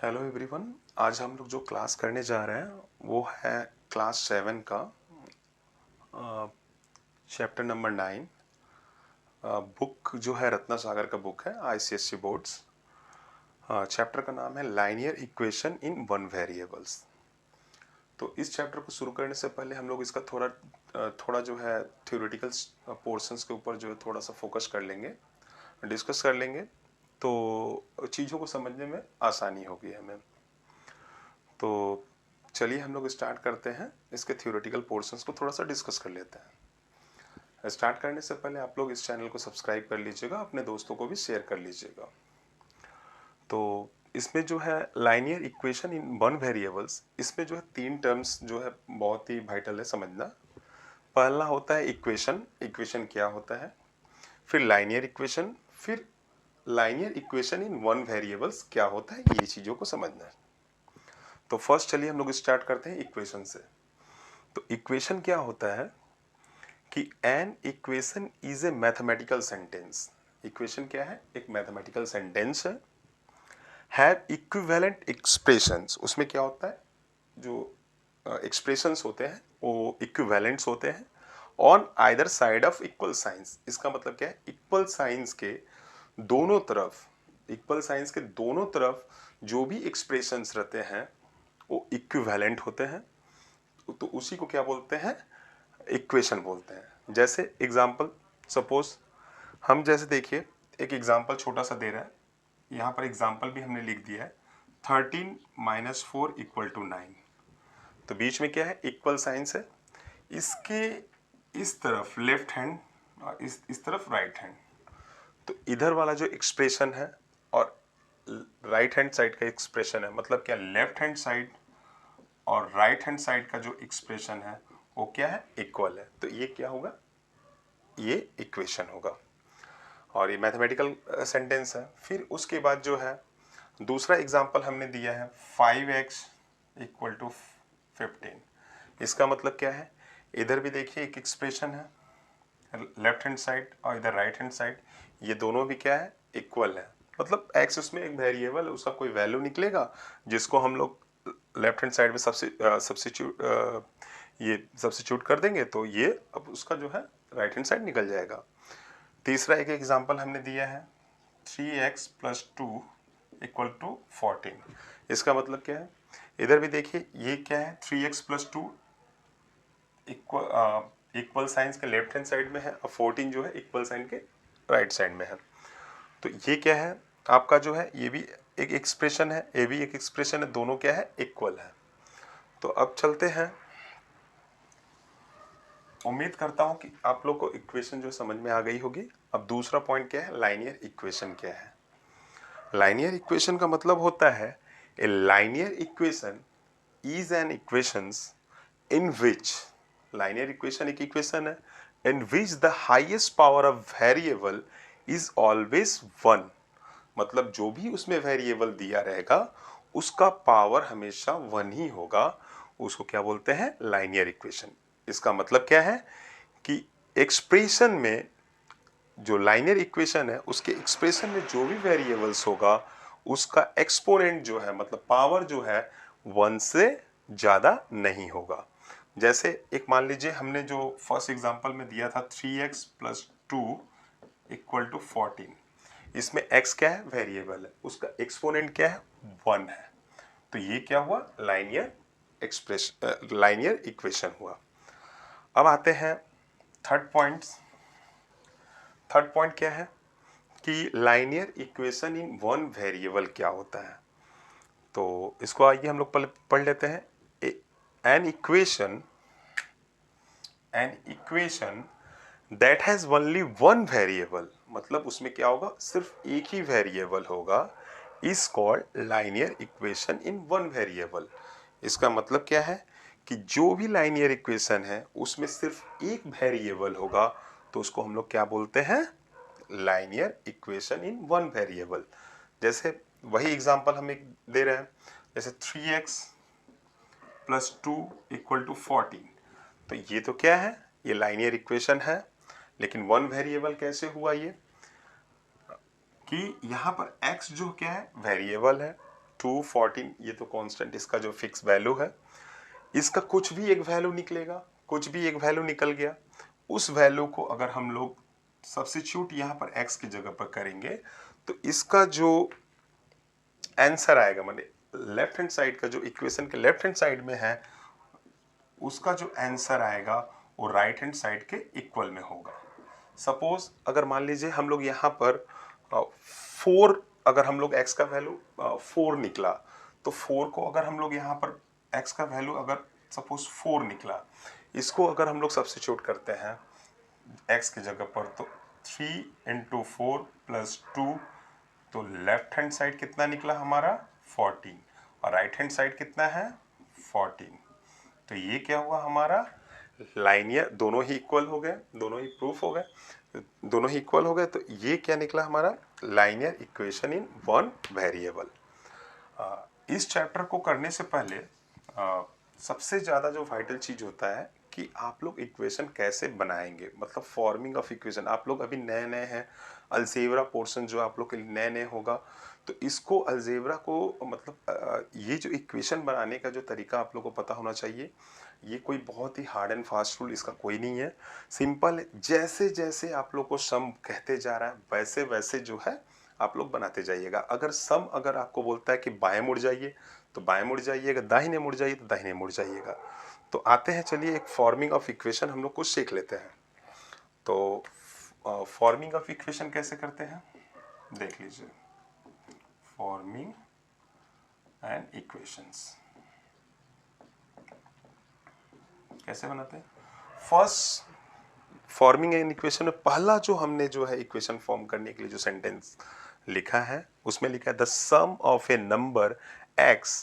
Hello everyone. आज हम लोग जो क्लास करने जा रहे हैं वो है क्लास 7 का चैप्टर नंबर 9। बुक जो है रत्ना सागर का बुक है आईसीएससी बोर्ड्स। चैप्टर का नाम है linear equation in one variables. तो इस चैप्टर को शुरू करने से पहले हम लोग इसका थोड़ा जो है थ्योरेटिकल पोर्शंस के ऊपर जो है थोड़ा सा फोकस कर लेंगे, डिस्कस कर लेंगे, तो चीज़ों को समझने में आसानी होगी हमें। तो चलिए हम लोग स्टार्ट करते हैं, इसके थ्योरेटिकल पोर्शंस को थोड़ा सा डिस्कस कर लेते हैं। स्टार्ट करने से पहले आप लोग इस चैनल को सब्सक्राइब कर लीजिएगा, अपने दोस्तों को भी शेयर कर लीजिएगा। तो इसमें जो है linear equation in one variables, इसमें जो है 3 टर्म्स जो है बहुत ही वाइटल है समझना। पहला होता है इक्वेशन। इक्वेशन क्या होता है, फिर लाइनियर इक्वेशन, फिर linear equation in one variables क्या होता है, ये चीज़ों को समझना है। तो फर्स्ट चलिए हम लोग स्टार्ट करते हैं इक्वेशन से। तो इक्वेशन क्या होता है कि an equation is a mathematical sentence. Equation क्या है, एक मैथमेटिकल सेंटेंस है। हैव इक्विवेलेंट एक्सप्रेशंस, उसमें क्या होता है, जो एक्सप्रेशंस होते हैं वो इक्विवेलेंट्स होते हैं on either side of equal science. इसका मतलब क्या है, इक्वल साइंस के दोनों तरफ, इक्वल साइंस के दोनों तरफ जो भी एक्सप्रेशंस रहते हैं वो इक्विवेलेंट होते हैं। तो उसी को क्या बोलते हैं, इक्वेशन बोलते हैं। जैसे एग्जांपल, सपोज हम जैसे देखिए एक एग्जांपल छोटा सा दे रहा है, यहाँ पर एग्जांपल भी हमने लिख दिया है 13 - 4 = 9। तो बीच में क्या है, इक्वल साइंस है। इसके इस तरफ लेफ्ट हैंड और इस तरफ राइट हैंड। तो इधर वाला जो एक्सप्रेशन है और राइट हैंड साइड का एक्सप्रेशन है, मतलब क्या, लेफ्ट हैंड साइड और राइट हैंड साइड का जो एक्सप्रेशन है वो क्या है, इक्वल है। तो ये क्या होगा, ये इक्वेशन होगा और ये मैथमेटिकल सेंटेंस है। फिर उसके बाद जो है दूसरा एग्जांपल हमने दिया है 5x = 15। इसका मतलब क्या है, इधर भी देखिए एक एक्सप्रेशन है, लेफ्ट हैंड साइड और इधर राइट हैंड साइड, ये दोनों भी क्या है, इक्वल है। मतलब x उसमें एक वेरिएबल है, उसका कोई वैल्यू निकलेगा जिसको हम लोग लेफ्ट हैंड साइड में सब्स्टिट्यूट कर देंगे, तो ये अब उसका जो है राइट हैंड साइड निकल जाएगा। तीसरा एक एग्जांपल हमने दिया है 3x + 2 = 14। इसका मतलब क्या है, इधर भी देखिए ये क्या है, 3x + 2 इक्वल साइंस के लेफ्ट हैंड साइड में है और 14 जो है इक्वल साइन के राइट साइड में है। तो ये क्या है आपका जो है, ये भी एक एक्सप्रेशन है, ये भी एक एक्सप्रेशन है, दोनों क्या है, इक्वल है। तो अब चलते हैं, उम्मीद करता हूं कि आप लोग को इक्वेशन जो समझ में आ गई होगी। अब दूसरा पॉइंट क्या है, लाइनियर इक्वेशन क्या है। लाइनियर इक्वेशन का मतलब होता है A linear equation is an equations in which, linear equation एक इक्वेशन है in which the highest power of variable is always 1। मतलब जो भी उसमें वेरिएबल दिया रहेगा उसका पावर हमेशा 1 ही होगा, उसको क्या बोलते हैं, लाइनियर इक्वेशन। इसका मतलब क्या है कि एक्सप्रेशन में, जो लाइनियर इक्वेशन है उसके एक्सप्रेशन में जो भी वेरिएबल्स होगा उसका एक्सपोनेंट जो है, मतलब पावर जो है, 1 से ज़्यादा नहीं होगा। जैसे एक मान लीजिए हमने जो फर्स्ट एग्जांपल में दिया था 3x + 2 = 14। इसमें x क्या है, वेरिएबल है, उसका एक्सपोनेंट क्या है, 1 है। तो ये क्या हुआ, लाइनियर इक्वेशन हुआ। अब आते हैं थर्ड पॉइंट। थर्ड पॉइंट क्या है कि linear equation in one variable क्या होता है। तो इसको आइए हम लोग पढ़ लेते हैं। An equation that has only one variable, मतलब उसमें क्या होगा, सिर्फ एक ही वेरिएबल होगा, is called linear equation in one variable. इसका मतलब क्या है कि जो भी लाइनियर इक्वेशन है उसमें सिर्फ एक वेरिएबल होगा, तो उसको हम लोग क्या बोलते हैं, linear equation in one variable. जैसे वही एग्जांपल हम एक दे रहे हैं, जैसे 3x + 2 = 14। तो ये तो क्या है, ये लाइनियर इक्वेशन है, लेकिन वन वेरिएबल कैसे हुआ, ये कि यहाँ पर x जो क्या है, वेरिएबल है, 2 14 ये तो कांस्टेंट इसका जो फिक्स वैल्यू है, इसका कुछ भी एक वैल्यू निकलेगा, कुछ भी एक वैल्यू निकल गया, उस वैल्यू को अगर हम लोग सब्स्टिट्यूट यहाँ पर x की जगह पर करेंगे तो इसका जो आंसर आएगा, माने लेफ्ट हैंड साइड का जो इक्वेशन के लेफ्ट हैंड साइड में है उसका जो आंसर आएगा वो राइट हैंड साइड के इक्वल में होगा। सपोज अगर मान लीजिए हम लोग यहाँ पर 4, अगर हम लोग x का वैल्यू 4 निकला, तो 4 को अगर हम लोग यहाँ पर x का वैल्यू अगर सपोज 4 निकला, इसको अगर हम लोग सब्स्टिट्यूट करते हैं x की जगह पर तो 3 इंटू 4 प्लस 2, तो लेफ्ट हैंड साइड कितना निकला हमारा 14 और राइट हैंड साइड कितना है 14। तो ये क्या हुआ हमारा लाइनियर, दोनों ही इक्वल हो गए, दोनों ही प्रूफ हो गए, दोनों ही इक्वल हो गए। तो ये क्या निकला हमारा linear equation in one variable. इस चैप्टर को करने से पहले सबसे ज़्यादा जो वाइटल चीज़ होता है कि आप लोग इक्वेशन कैसे बनाएंगे, मतलब फॉर्मिंग ऑफ इक्वेशन। आप लोग अभी नए नए हैं, अलजेब्रा पोर्शन जो आप लोग के लिए नए नए होगा, तो इसको अलजेब्रा को मतलब ये जो इक्वेशन बनाने का जो तरीका आप लोग को पता होना चाहिए। ये कोई बहुत ही हार्ड एंड फास्ट रूल इसका कोई नहीं है, सिंपल है। जैसे जैसे आप लोग को सम कहते जा रहा है वैसे वैसे जो है आप लोग बनाते जाइएगा। अगर सम अगर आपको बोलता है कि बाएं मुड़ जाइए तो बाएं मुड़ जाइएगा, दाहिने मुड़ जाइए तो दाहिने मुड़ जाइएगा। तो आते हैं, चलिए एक फॉर्मिंग ऑफ इक्वेशन हम लोग कुछ सीख लेते हैं। तो फॉर्मिंग ऑफ इक्वेशन कैसे करते हैं देख लीजिए। फॉर्मिंग एंड इक्वेशंस कैसे बनाते हैं। फर्स्ट फॉर्मिंग एन इक्वेशन में पहला जो हमने जो है इक्वेशन फॉर्म करने के लिए जो सेंटेंस लिखा है उसमें लिखा है the sum of a number x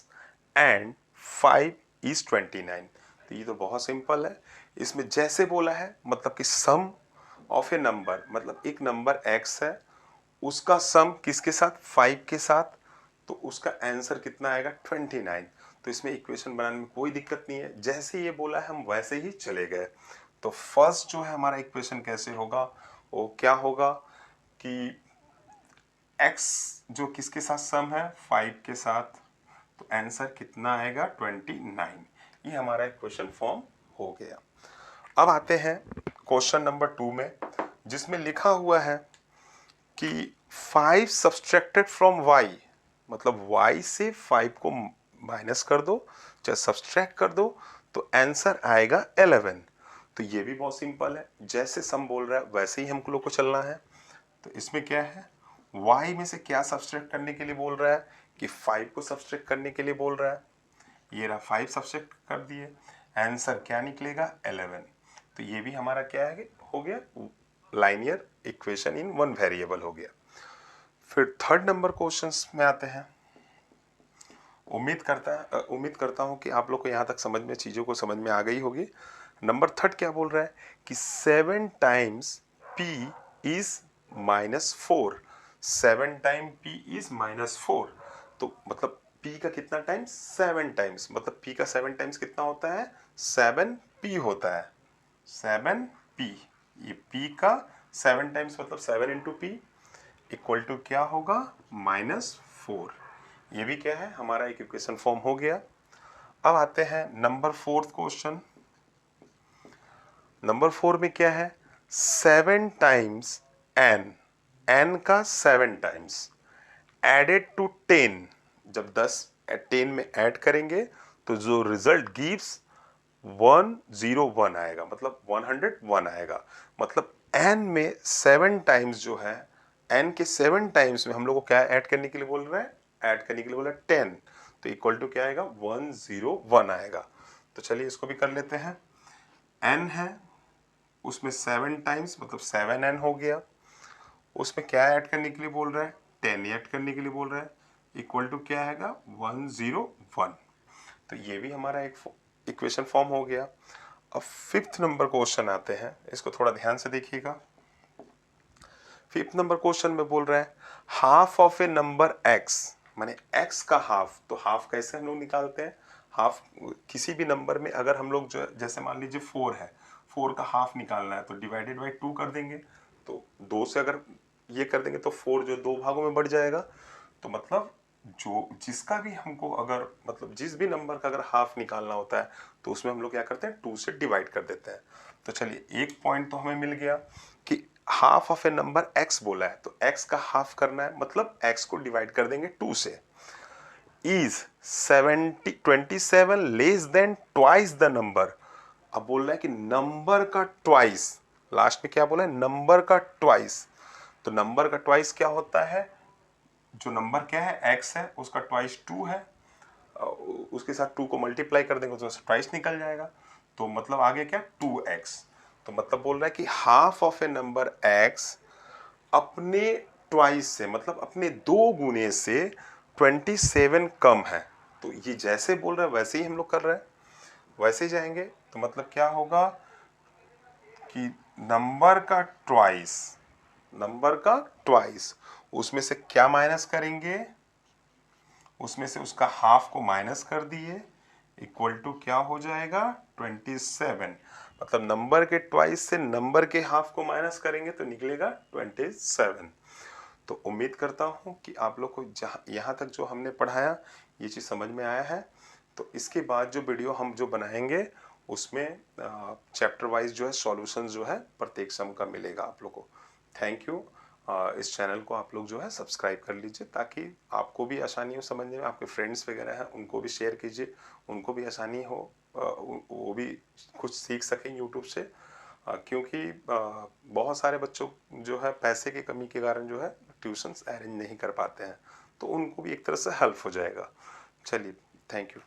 and 5 is 29। तो ये तो बहुत सिंपल है। इसमें जैसे बोला है मतलब कि सम ऑफ ए नंबर, मतलब एक नंबर x है उसका सम किसके साथ 5 के साथ, तो उसका आंसर कितना आएगा 29। तो इसमें इक्वेशन बनाने में कोई दिक्कत नहीं है, जैसे ये बोला है हम वैसे ही चले गए। तो फर्स्ट जो है हमारा इक्वेशन कैसे होगा, वो क्या होगा कि x जो किसके साथ सम है 5 के साथ, तो आंसर कितना आएगा 29। ये हमारा इक्वेशन फॉर्म हो गया। अब आते हैं क्वेश्चन नंबर 2 में, जिसमें लिखा हुआ है कि 5 सब्सट्रैक्टेड फ्रॉम y, मतलब y से 5 को माइनस कर दो चाहे सब्सट्रैक्ट कर दो तो आंसर आएगा 11। तो ये भी बहुत सिंपल है, जैसे सम बोल रहा है वैसे ही हम लोग को चलना है। तो इसमें क्या है y में से क्या सब्सट्रैक्ट करने के लिए बोल रहा है कि 5 को सब्सट्रैक्ट करने के लिए बोल रहा है। ये रहा 5 सब्सट्रैक्ट कर दिए, आंसर क्या निकलेगा 11। तो ये भी हमारा क्या है हो गया linear equation in one variable हो गया। फिर थर्ड नंबर क्वेश्चंस में आते हैं। उम्मीद करता हूँ कि आप लोग को यहाँ तक समझ में चीज़ों को समझ में आ गई होगी। नंबर थर्ड क्या बोल रहा है कि 7 times p is -4। 7 time p is -4, तो मतलब p का कितना टाइम्स 7 टाइम्स, मतलब p का 7 टाइम्स कितना होता है 7p होता है 7p। ये p का 7 टाइम्स मतलब 7 इंटू p इक्वल टू क्या होगा -4। ये भी क्या है हमारा एक इक्वेशन फॉर्म हो गया। अब आते हैं नंबर 4th क्वेश्चन। नंबर 4 में क्या है 7 टाइम्स n का 7 टाइम्स एडेड टू 10। जब 10 में ऐड करेंगे तो जो रिजल्ट गिव्स 101 आएगा, मतलब 101 आएगा। मतलब n में 7 टाइम्स जो है n के 7 टाइम्स में हम लोग को क्या ऐड करने के लिए बोल रहा है, ऐड करने के लिए बोला 10, तो इक्वल टू क्या आएगा 101 आएगा। तो चलिए इसको भी कर लेते हैं। n है उसमें 7 टाइम्स मतलब 7n हो गया, उसमें क्या ऐड करने के लिए बोल रहा है 10 ऐड करने के लिए बोल रहा है, इक्वल टू क्या आएगा 101। तो ये भी हमारा एक इक्वेशन फॉर्म हो गया। अब 5th नंबर क्वेश्चन आते हैं, इसको थोड़ा ध्यान से देखिएगा। 5th नंबर क्वेश्चन में बोल रहा है half of a number x, माने x का हाफ। तो हाफ कैसे हम लोग निकालते हैं, हाफ किसी भी नंबर में अगर हम लोग जो जैसे मान लीजिए 4 है, 4 का हाफ निकालना है तो डिवाइडेड बाई 2 कर देंगे। तो 2 से अगर ये कर देंगे तो 4 जो 2 भागों में बढ़ जाएगा, तो मतलब जो जिसका भी हमको अगर मतलब जिस भी नंबर का अगर हाफ निकालना होता है तो उसमें हम लोग क्या करते हैं, 2 से डिवाइड कर देते हैं। तो चलिए एक पॉइंट तो हमें मिल गया कि half of a number x बोला है तो x का हाफ करना है, मतलब x को डिवाइड कर देंगे 2 से। Is 27 less than twice the number. अब बोल रहा है कि नंबर का ट्वाइस, लास्ट में क्या बोला है, नंबर का ट्वाइस। तो नंबर का ट्वाइस क्या होता है, जो नंबर क्या है x है उसका ट्वाइस 2 है, उसके साथ 2 को मल्टीप्लाई कर देंगे तो ट्वाइस निकल जाएगा। तो मतलब आगे क्या, 2x। तो मतलब बोल रहा है कि half of a number x अपने ट्वाइस से मतलब अपने 2 गुने से 27 कम है। तो ये जैसे बोल रहा है वैसे ही हम लोग कर रहे हैं, वैसे ही जाएंगे। तो मतलब क्या होगा कि नंबर का ट्वाइस, नंबर का ट्वाइस, उसमें से क्या माइनस करेंगे, उसमें से उसका हाफ को माइनस कर दिए, इक्वल टू क्या हो जाएगा, 27। मतलब नंबर के ट्वाइस से नंबर के हाफ को माइनस करेंगे तो निकलेगा 27। तो उम्मीद करता हूँ कि आप लोग को जहाँ यहाँ तक जो हमने पढ़ाया ये चीज़ समझ में आया है। तो इसके बाद जो वीडियो हम जो बनाएंगे उसमें चैप्टर वाइज जो है सॉल्यूशंस जो है प्रत्येक सम का मिलेगा आप लोग को। Thank you. इस चैनल को आप लोग जो है सब्सक्राइब कर लीजिए ताकि आपको भी आसानी हो समझने में, आपके फ्रेंड्स वगैरह हैं उनको भी शेयर कीजिए, उनको भी आसानी हो, वो भी कुछ सीख सकें यूट्यूब से। क्योंकि बहुत सारे बच्चों जो है पैसे की कमी के कारण जो है ट्यूशन्स अरेंज नहीं कर पाते हैं, तो उनको भी एक तरह से हेल्प हो जाएगा। चलिए, थैंक यू।